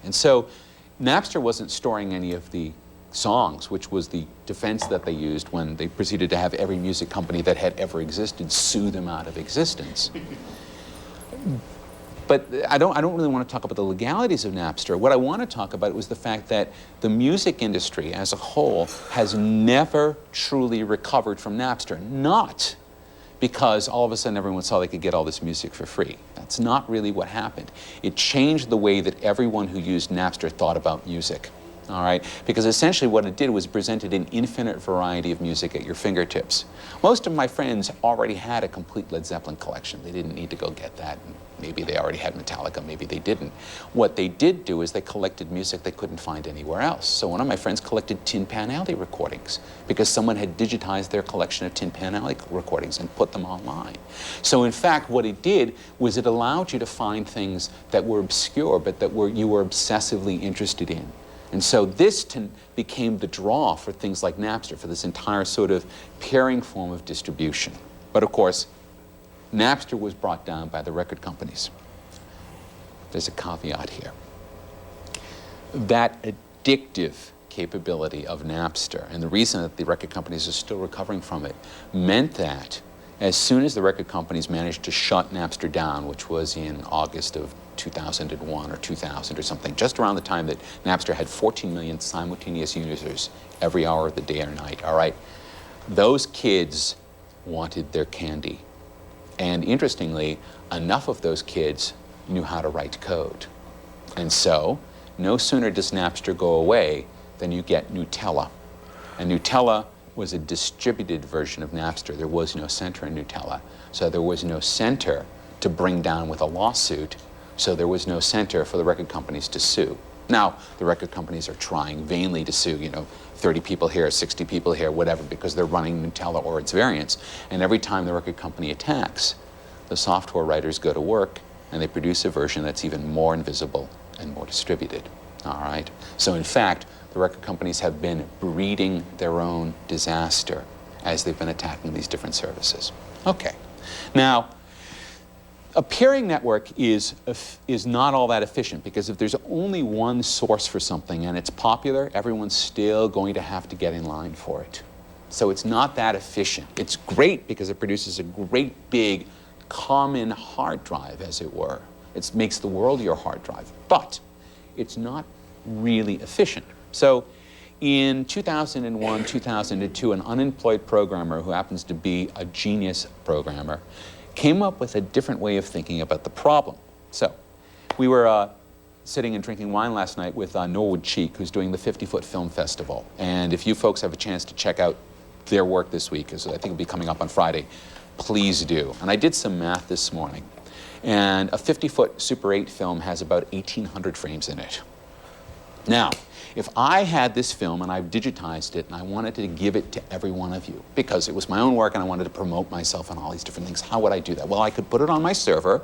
And so Napster wasn't storing any of the songs, which was the defense that they used when they proceeded to have every music company that had ever existed sue them out of existence. But I don't really want to talk about the legalities of Napster. What I want to talk about was the fact that the music industry as a whole has never truly recovered from Napster. Not because all of a sudden everyone saw they could get all this music for free. That's not really what happened. It changed the way that everyone who used Napster thought about music. All right? Because essentially what it did was presented an infinite variety of music at your fingertips. Most of my friends already had a complete Led Zeppelin collection. They didn't need to go get that. Maybe they already had Metallica, maybe they didn't. What they did do is they collected music they couldn't find anywhere else. So one of my friends collected Tin Pan Alley recordings because someone had digitized their collection of Tin Pan Alley recordings and put them online. So in fact, what it did was it allowed you to find things that were obscure, but that you were obsessively interested in. And so this became the draw for things like Napster, for this entire sort of pairing form of distribution. But of course, Napster was brought down by the record companies. There's a caveat here. That addictive capability of Napster, and the reason that the record companies are still recovering from it, meant that as soon as the record companies managed to shut Napster down, which was in August of 2001 or 2000 or something, just around the time that Napster had 14 million simultaneous users every hour of the day or night, all right? Those kids wanted their candy. And interestingly, enough of those kids knew how to write code. And so, no sooner does Napster go away than you get Gnutella. And Gnutella was a distributed version of Napster. There was no center in Gnutella. So there was no center to bring down with a lawsuit. So there was no center for the record companies to sue. Now, the record companies are trying vainly to sue, 30 people here, 60 people here, whatever, because they're running Gnutella or its variants. And every time the record company attacks, the software writers go to work and they produce a version that's even more invisible and more distributed. All right? So in fact, the record companies have been breeding their own disaster as they've been attacking these different services. Okay. Now, a peering network is not all that efficient, because if there's only one source for something and it's popular, everyone's still going to have to get in line for it. So it's not that efficient. It's great because it produces a great big common hard drive, as it were. It makes the world your hard drive, but it's not really efficient. So in 2001, 2002, an unemployed programmer who happens to be a genius programmer came up with a different way of thinking about the problem. So we were sitting and drinking wine last night with Norwood Cheek, who's doing the 50-Foot Film Festival. And if you folks have a chance to check out their work this week, because I think it'll be coming up on Friday, please do. And I did some math this morning. And a 50-foot Super 8 film has about 1,800 frames in it. Now, if I had this film and I've digitized it and I wanted to give it to every one of you, because it was my own work and I wanted to promote myself and all these different things, how would I do that? Well, I could put it on my server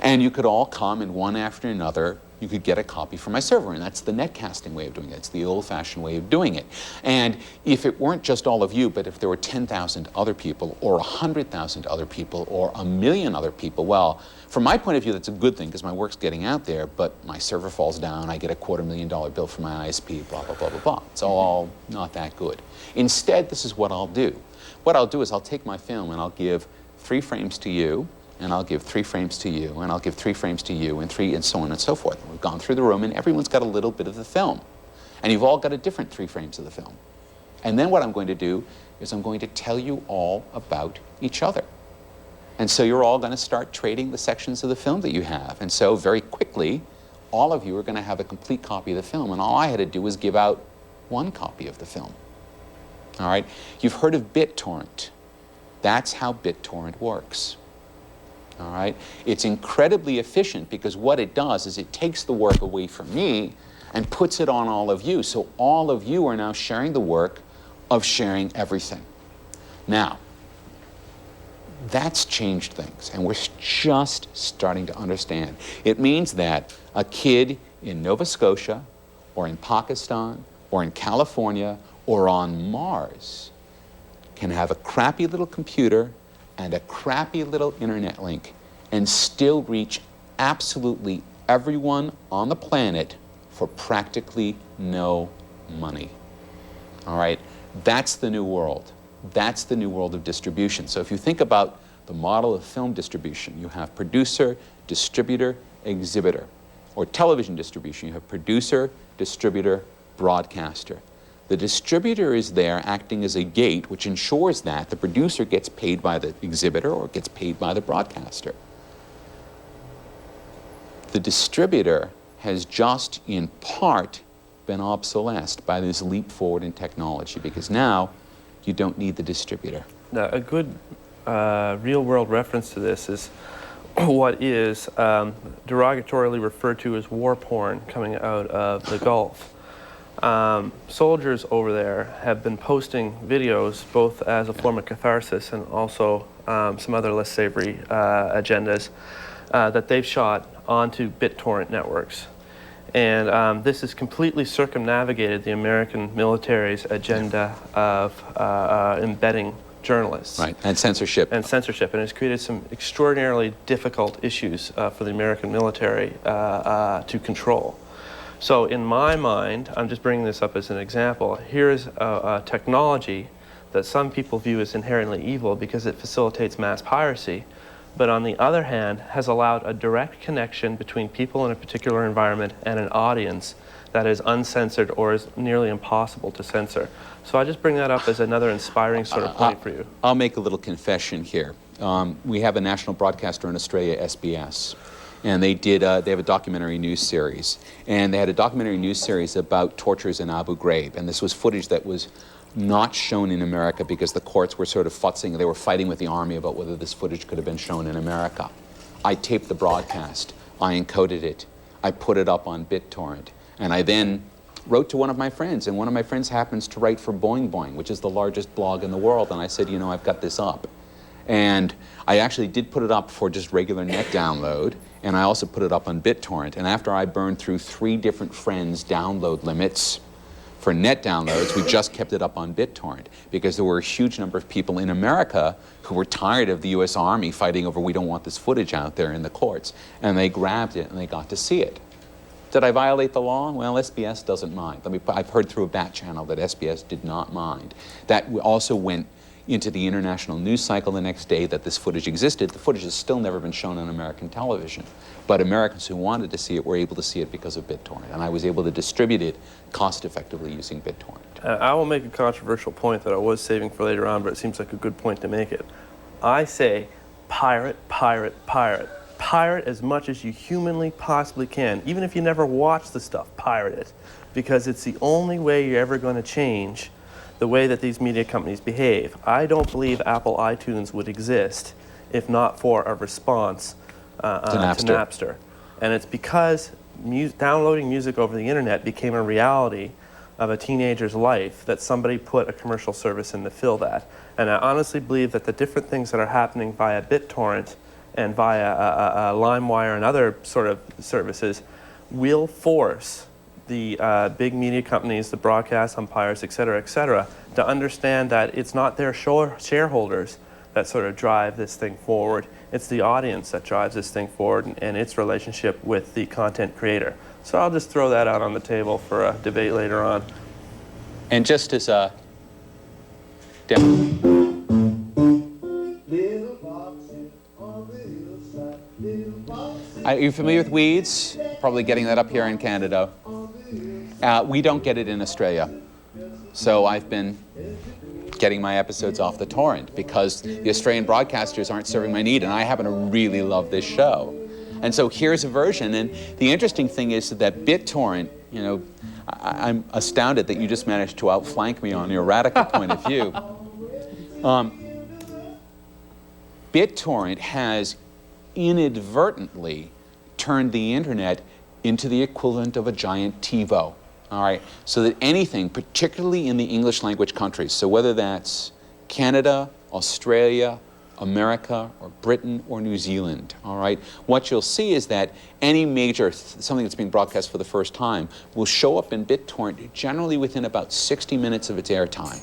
and you could all come and one after another, you could get a copy from my server, and that's the netcasting way of doing it. It's the old-fashioned way of doing it. And if it weren't just all of you, but if there were 10,000 other people or 100,000 other people or 1,000,000 other people, well, from my point of view, that's a good thing because my work's getting out there, but my server falls down, I get a $250,000 bill from my ISP, blah, blah, blah, blah, blah. It's all not that good. Instead, this is what I'll do. What I'll do is I'll take my film and I'll give 3 frames to you, and I'll give 3 frames to you, and I'll give 3 frames to you, and 3, and so on and so forth. And we've gone through the room, and everyone's got a little bit of the film. And you've all got a different 3 frames of the film. And then what I'm going to do is I'm going to tell you all about each other. And so you're all going to start trading the sections of the film that you have. And so very quickly, all of you are going to have a complete copy of the film, and all I had to do was give out 1 copy of the film. All right? You've heard of BitTorrent. That's how BitTorrent works. All right? It's incredibly efficient because what it does is it takes the work away from me and puts it on all of you. So all of you are now sharing the work of sharing everything. Now, that's changed things, and we're just starting to understand. It means that a kid in Nova Scotia or in Pakistan or in California or on Mars can have a crappy little computer and a crappy little internet link and still reach absolutely everyone on the planet for practically no money. All right, that's the new world. That's the new world of distribution. So if you think about the model of film distribution, you have producer, distributor, exhibitor. Or television distribution, you have producer, distributor, broadcaster. The distributor is there acting as a gate which ensures that the producer gets paid by the exhibitor or gets paid by the broadcaster. The distributor has just in part been obsolesced by this leap forward in technology, because now you don't need the distributor. Now, a good real-world reference to this is what is derogatorily referred to as war porn coming out of the Gulf. Soldiers over there have been posting videos both as a form of catharsis and also some other less savory agendas that they've shot onto BitTorrent networks. And this has completely circumnavigated the American military's agenda of embedding journalists. Right, and censorship. And censorship, and it's created some extraordinarily difficult issues for the American military to control. So in my mind, I'm just bringing this up as an example, here's a technology that some people view as inherently evil because it facilitates mass piracy, but on the other hand has allowed a direct connection between people in a particular environment and an audience that is uncensored or is nearly impossible to censor. So I just bring that up as another inspiring sort of point for you. I'll make a little confession here. We have a national broadcaster in Australia, SBS, and they have a documentary news series. And they had a documentary news series about tortures in Abu Ghraib, and this was footage that was not shown in America because the courts were sort of futzing, they were fighting with the army about whether this footage could have been shown in America. I taped the broadcast, I encoded it, I put it up on BitTorrent, and I then wrote to one of my friends, and one of my friends happens to write for Boing Boing, which is the largest blog in the world, and I said, you know, I've got this up. And I actually did put it up for just regular net download, and I also put it up on BitTorrent, and after I burned through 3 different friends' download limits for net downloads, we just kept it up on BitTorrent because there were a huge number of people in America who were tired of the US Army fighting over, we don't want this footage out there in the courts, and they grabbed it and they got to see it. Did I violate the law? Well, SBS doesn't mind. I've heard through a back channel that SBS did not mind. That also went into the international news cycle the next day that this footage existed. The footage has still never been shown on American television, but Americans who wanted to see it were able to see it because of BitTorrent, and I was able to distribute it cost-effectively using BitTorrent. I will make a controversial point that I was saving for later on, but it seems like a good point to make it. I say pirate, pirate, pirate. Pirate as much as you humanly possibly can. Even if you never watch the stuff, pirate it, because it's the only way you're ever going to change the way that these media companies behave. I don't believe Apple iTunes would exist if not for a response to Napster. And it's because downloading music over the internet became a reality of a teenager's life that somebody put a commercial service in to fill that. And I honestly believe that the different things that are happening via BitTorrent and via LimeWire and other sort of services will force the big media companies, the broadcast umpires, et cetera, to understand that it's not their shareholders that sort of drive this thing forward. It's the audience that drives this thing forward and its relationship with the content creator. So I'll just throw that out on the table for a debate later on. And just as a are you familiar with Weeds? Probably getting that up here in Canada. We don't get it in Australia. So I've been getting my episodes off the torrent because the Australian broadcasters aren't serving my need, and I happen to really love this show. And so here's a version, and the interesting thing is that BitTorrent, you know, I'm astounded that you just managed to outflank me on your radical point of view. BitTorrent has inadvertently turned the internet into the equivalent of a giant TiVo. All right, so that anything, particularly in the English language countries, so whether that's Canada, Australia, America, or Britain, or New Zealand, all right, what you'll see is that any major, something that's being broadcast for the first time, will show up in BitTorrent generally within about 60 minutes of its airtime.